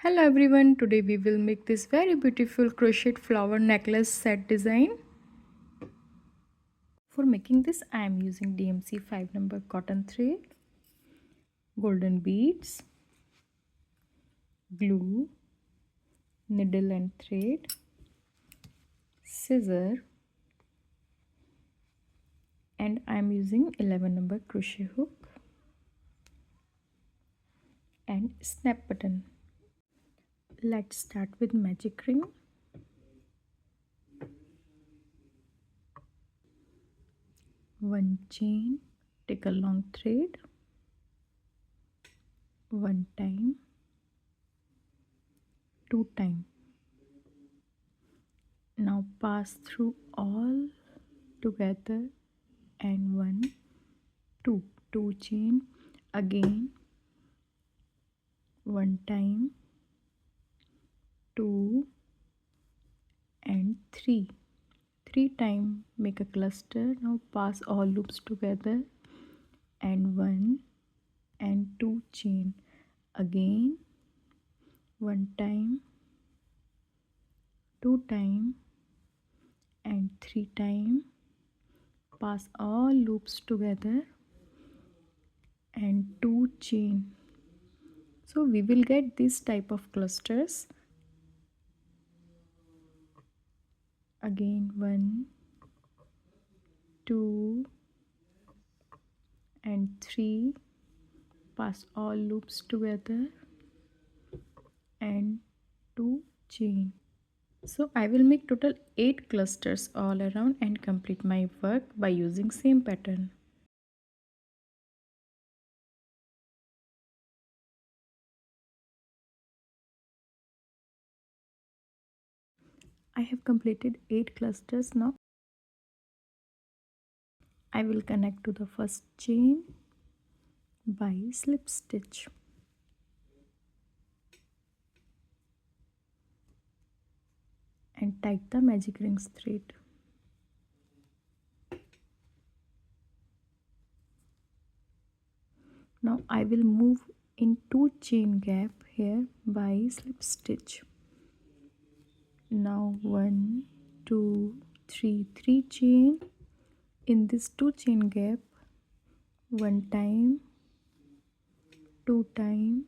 Hello everyone, today we will make this very beautiful crochet flower necklace set design. For making this I am using DMC 5 number cotton thread, golden beads, glue, needle and thread, scissor, and I am using 11 number crochet hook and snap button. Let's start with magic ring. One chain, take a long thread, one time, two time. Now pass through all together and two chain, again one time, two and three time, make a cluster. Now pass all loops together and one and two chain, again one time, two time and three time, pass all loops together and two chain. So we will get this type of clusters. Again one, two and three, pass all loops together and two chain. So I will make total 8 clusters all around and complete my work by using same pattern. I have completed 8 clusters. Now I will connect to the first chain by slip stitch. And tie the magic rings thread. Now I will move in 2 chain gap here by slip stitch. Now 1, 2, 3, 3 chain. In this 2 chain gap, one time, two time,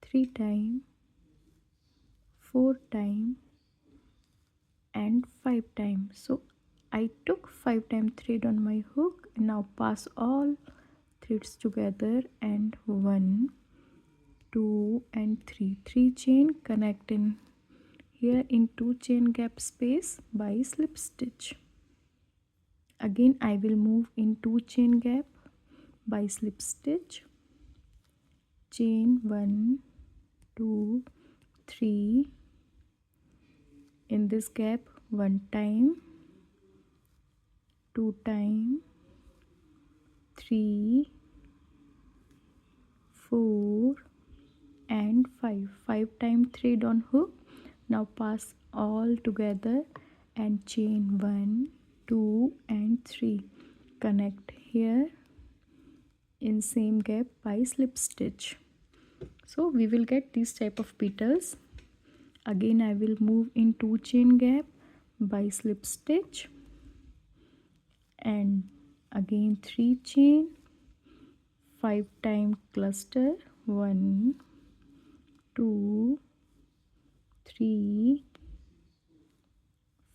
three time, four time and five time. So I took 5 time thread on my hook. Now pass all threads together and one, two and three chain, connect in here in 2 chain gap space by slip stitch. Again I will move in 2 chain gap by slip stitch, chain 1, 2, 3, in this gap one time, two time, three, four and five time thread on hook. Now pass all together and chain 1, 2 and 3, connect here in same gap by slip stitch. So we will get this type of petals. Again I will move in 2 chain gap by slip stitch and again 3 chain, 5 time cluster, 1, 2, 3,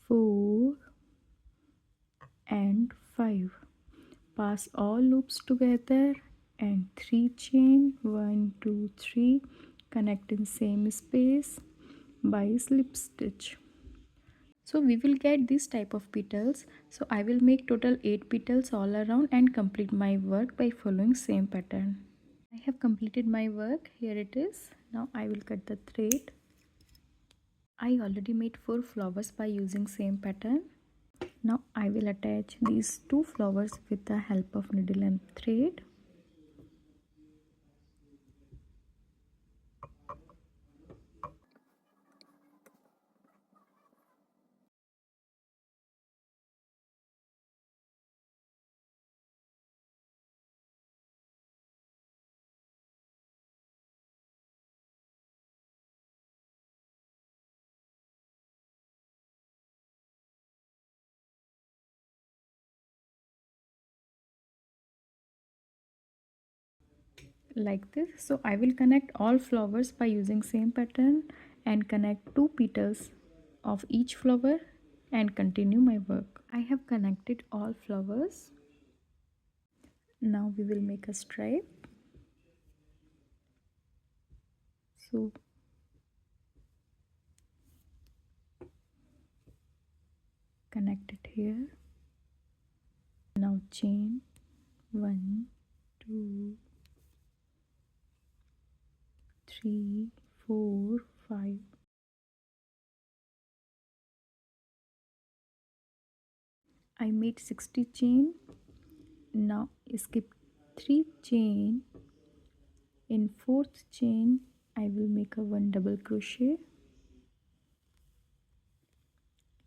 4 and 5. Pass all loops together and 3 chain, 1, 2, 3, connect in same space by slip stitch. So we will get this type of petals. So I will make total 8 petals all around and complete my work by following same pattern. I have completed my work. Here it is. Now I will cut the thread. I already made 4 flowers by using same pattern. Now I will attach these 2 flowers with the help of needle and thread. like this. So I will connect all flowers by using same pattern and connect 2 petals of each flower and continue my work. I have connected all flowers. Now we will make a stripe. So connect it here. Now chain 1, 2, 3, 4, 5. I made 60 chain. Now skip 3 chain. In 4th chain I will make a 1 double crochet.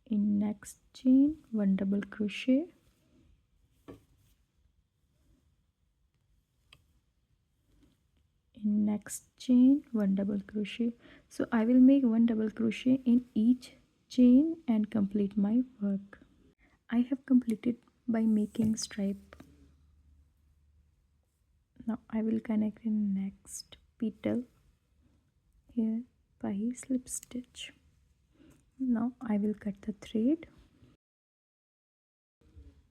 In next chain 1 double crochet. In next chain 1 double crochet. So I will make 1 double crochet in each chain and complete my work. I have completed by making stripe. Now I will connect in next petal here by slip stitch. Now I will cut the thread.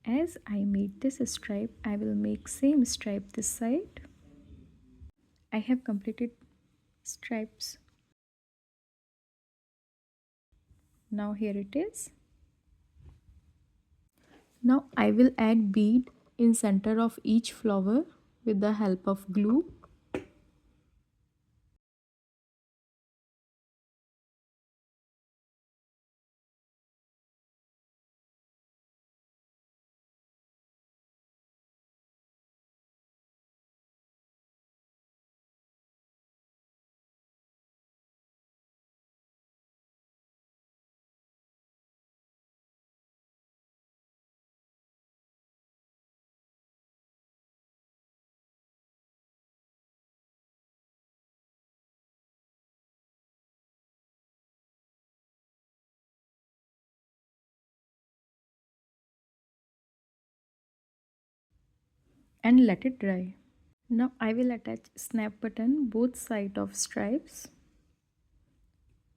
As I made this stripe, I will make same stripe this side. I have completed stripes. Now here it is. Now I will add bead in center of each flower with the help of glue. And let it dry. Now I will attach snap button both sides of stripes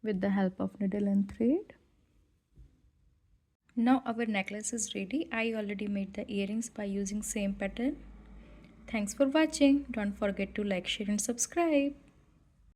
with the help of needle and thread. Now our necklace is ready. I already made the earrings by using same pattern. Thanks for watching. Don't forget to like, share and subscribe.